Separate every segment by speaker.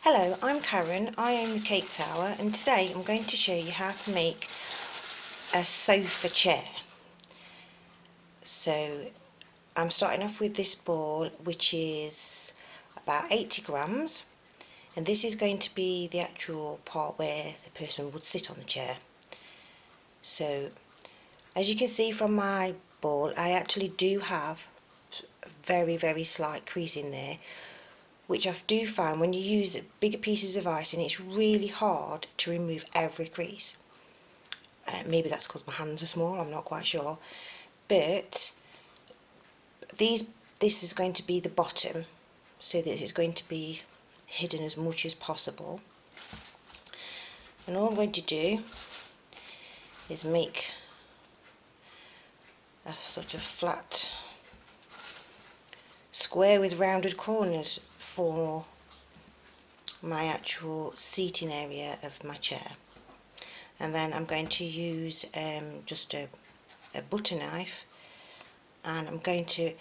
Speaker 1: Hello, I'm Karen, I own the Cake Tower, and today I'm going to show you how to make a sofa chair. So I'm starting off with this ball, which is about 80 grams, and this is going to be the actual part where the person would sit on the chair. So as you can see from my ball, I actually do have a very slight crease in there, which I do find when you use bigger pieces of icing, it's really hard to remove every crease. Maybe that's because my hands are small, I'm not quite sure. But this is going to be the bottom, so that it's going to be hidden as much as possible. And all I'm going to do is make a sort of flat square with rounded corners for my actual seating area of my chair. And then I'm going to use just a butter knife, and I'm going to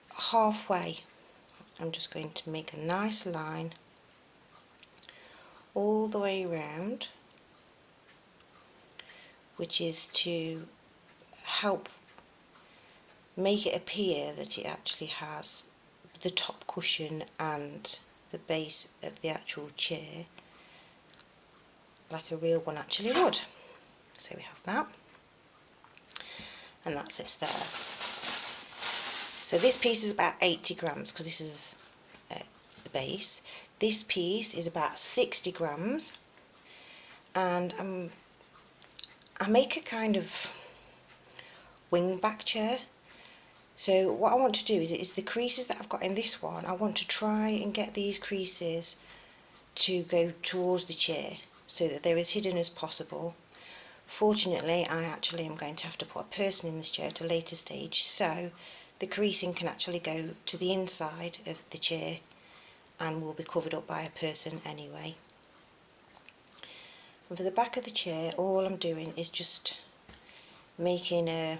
Speaker 1: halfway, I'm just going to make a nice line all the way around, which is to help make it appear that it actually has the top cushion and the base of the actual chair like a real one actually would. So we have that, and that's it there. So this piece is about 80 grams because this is the base. This piece is about 60 grams, and I make a kind of wing back chair. So what I want to do is the creases that I've got in this one, I want to try and get these creases to go towards the chair so that they're as hidden as possible. Fortunately, I actually am going to have to put a person in this chair at a later stage, so the creasing can actually go to the inside of the chair and will be covered up by a person anyway. And for the back of the chair, all I'm doing is just making a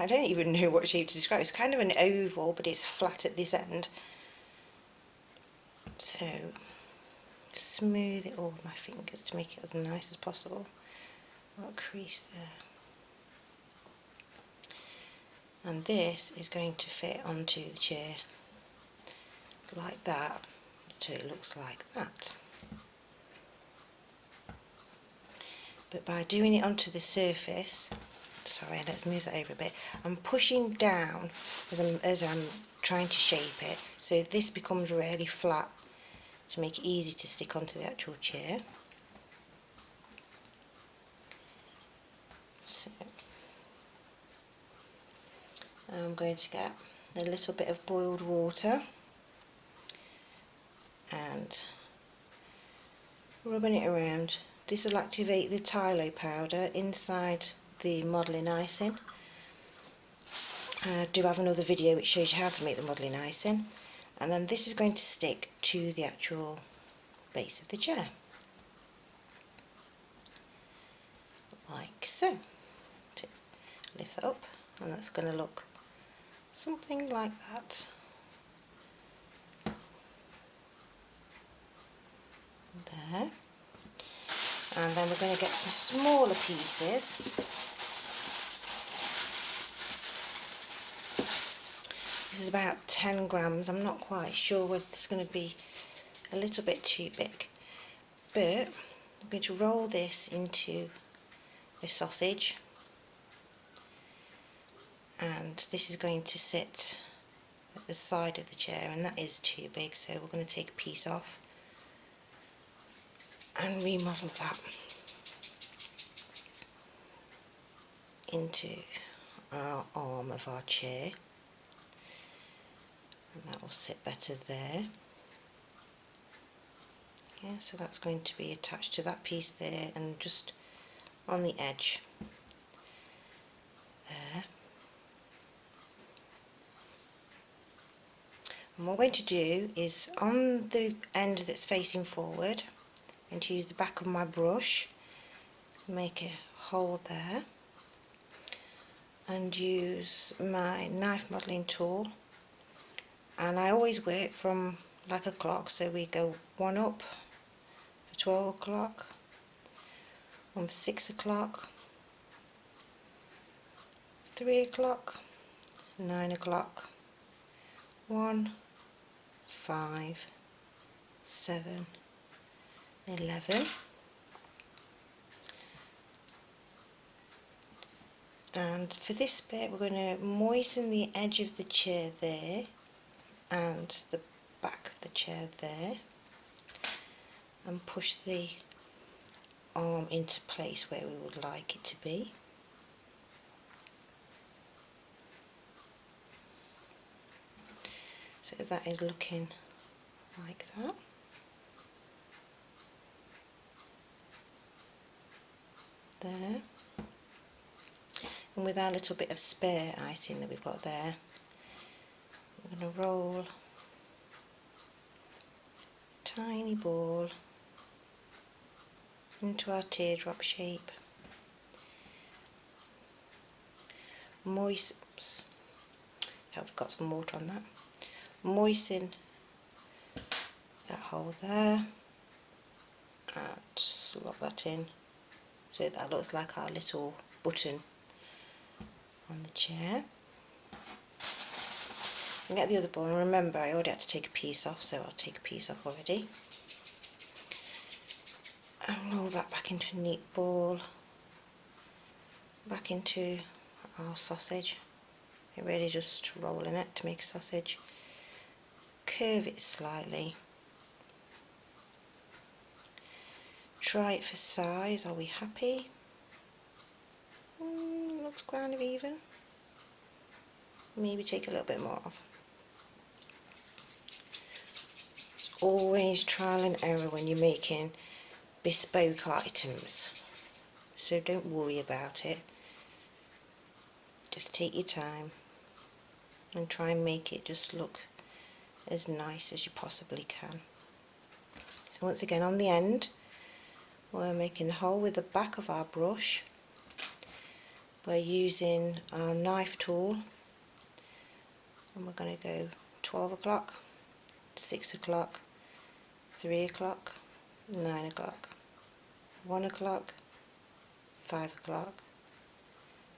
Speaker 1: I don't even know what shape to describe. It's kind of an oval, but it's flat at this end. So smooth it all with my fingers to make it as nice as possible. Got a crease there. And this is going to fit onto the chair like that, so it looks like that. But by doing it onto the surface, sorry, let's move that over a bit, I'm pushing down as I'm trying to shape it, so this becomes really flat to make it easy to stick onto the actual chair. So I'm going to get a little bit of boiled water and rubbing it around. This will activate the Tylo powder inside the modelling icing. I do have another video which shows you how to make the modelling icing, and then this is going to stick to the actual base of the chair like so. To lift that up, and that's going to look something like that. There. And then we're going to get some smaller pieces. This is about 10 grams. I'm not quite sure whether it's going to be a little bit too big, but I'm going to roll this into a sausage, and this is going to sit at the side of the chair, and that is too big, so we're going to take a piece off and remodel that into our arm of our chair, and that will sit better there. Yeah, so that's going to be attached to that piece there and just on the edge there. And what we're going to do is, on the end that's facing forward, I'm going to use the back of my brush, make a hole there, and use my knife modelling tool and I always work from like a clock, so we go one up for 12 o'clock, one for 6 o'clock, 3 o'clock, 9 o'clock, 1, 5, 7, 11, and for this bit we're going to moisten the edge of the chair there and the back of the chair there, and push the arm into place where we would like it to be. So that is looking like that. There. And with our little bit of spare icing that we've got there, we're going to roll a tiny ball into our teardrop shape. Oops, I've got some water on that. Moisten that hole there and slot that in so that looks like our little button on the chair. And get the other ball, and remember I already had to take a piece off, so I'll take a piece off already. And roll that back into a neat ball, back into our sausage. You're really just rolling it to make a sausage. Curve it slightly. Try it for size. Are we happy? Looks kind of even. Maybe take a little bit more off. It's always trial and error when you're making bespoke items, so don't worry about it. Just take your time and try and make it just look as nice as you possibly can. So once again, on the end we're making a hole with the back of our brush. We're using our knife tool, and we're going to go 12 o'clock, 6 o'clock, 3 o'clock, 9 o'clock, 1 o'clock, 5 o'clock,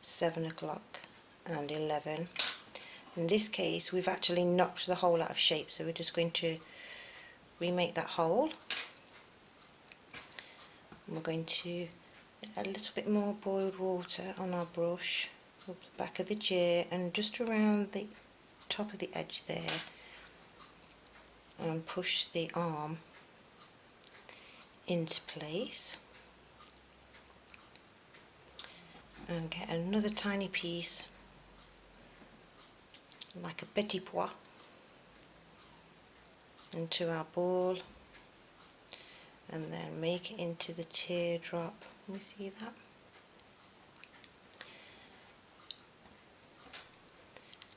Speaker 1: 7 o'clock and 11. In this case we've actually knocked the hole out of shape, so we're just going to remake that hole. And we're going to add a little bit more boiled water on our brush up the back of the chair and just around the top of the edge there, and push the arm into place, and get another tiny piece like a petit pois into our ball, and then make it into the teardrop. Can we see that?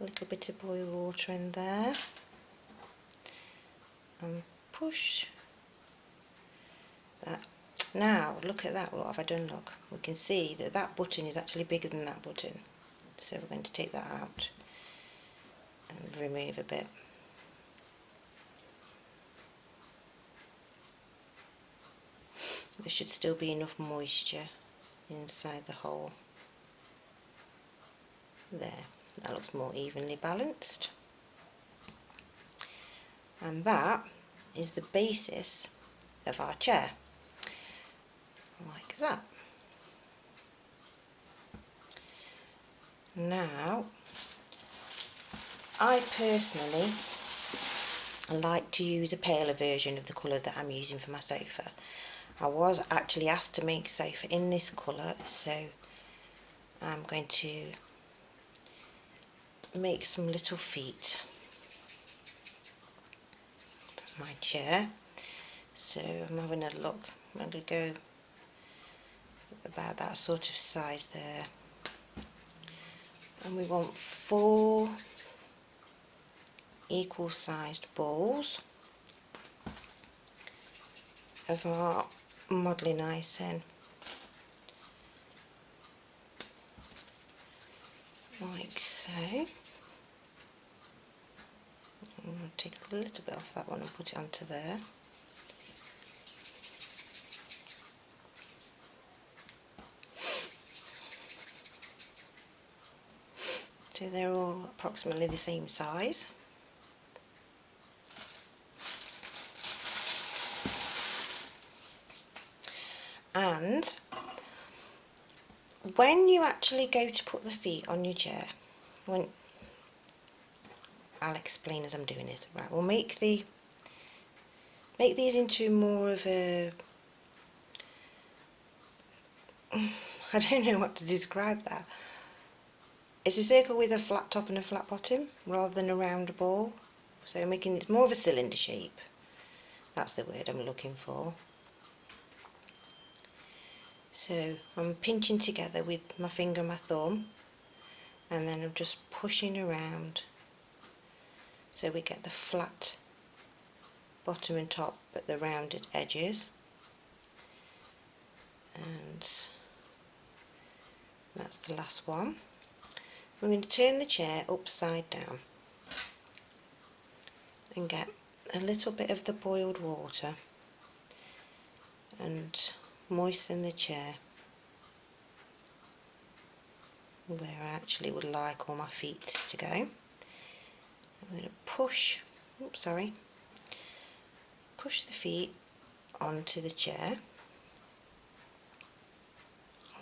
Speaker 1: A little bit of boiled water in there, and push that. Now look at that. What have I done? Look, we can see that that button is actually bigger than that button, so we're going to take that out and remove a bit. There should still be enough moisture inside the hole. There, that looks more evenly balanced. And that is the basis of our chair, like that. Now, I personally like to use a paler version of the colour that I'm using for my sofa. I was actually asked to make a sofa in this colour, so I'm going to make some little feet for my chair. So I'm having a look. I'm going to go about that sort of size there, and we want 4 equal sized balls of our modelling icing, like so. I'm going to take a little bit off that one and put it onto there. So they're all approximately the same size. And when you actually go to put the feet on your chair, I'll explain as I'm doing this. Right, we'll make these into more of a, I don't know what to describe that. It's a circle with a flat top and a flat bottom rather than a round ball. So making it more of a cylinder shape. That's the word I'm looking for. So I'm pinching together with my finger and my thumb, and then I'm just pushing around so we get the flat bottom and top but the rounded edges. And that's the last one. I'm going to turn the chair upside down and get a little bit of the boiled water and moisten the chair where I actually would like all my feet to go. I'm going to push the feet onto the chair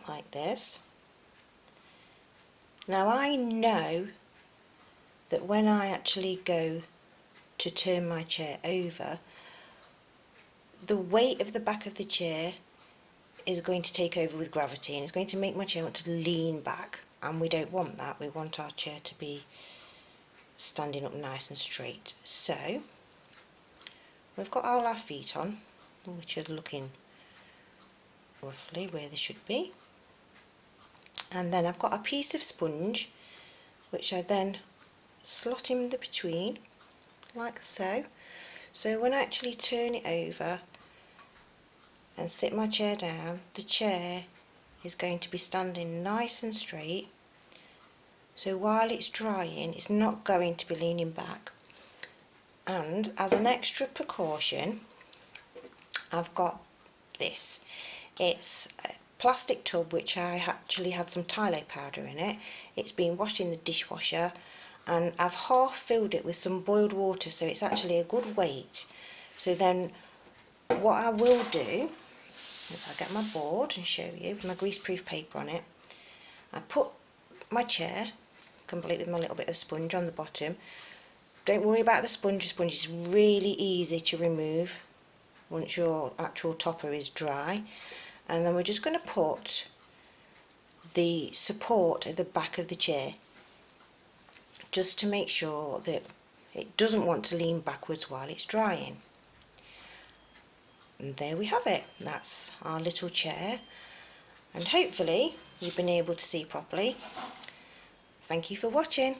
Speaker 1: like this. Now I know that when I actually go to turn my chair over, the weight of the back of the chair is going to take over with gravity, and it's going to make my chair want to lean back, and we don't want that. We want our chair to be standing up nice and straight. So we've got all our feet on, which are looking roughly where they should be, and then I've got a piece of sponge which I then slot in the between like so. So when I actually turn it over and sit my chair down, the chair is going to be standing nice and straight, so while it's drying it's not going to be leaning back. And as an extra precaution, I've got this. It's a plastic tub which I actually had some Tylo powder in it. It's been washed in the dishwasher, and I've half filled it with some boiled water, so it's actually a good weight. So then what I will do, if I get my board and show you with my greaseproof paper on it, I put my chair complete with my little bit of sponge on the bottom. Don't worry about the sponge is really easy to remove once your actual topper is dry. And then we're just going to put the support at the back of the chair, just to make sure that it doesn't want to lean backwards while it's drying. And there we have it. That's our little chair, and hopefully you've been able to see properly. Thank you for watching.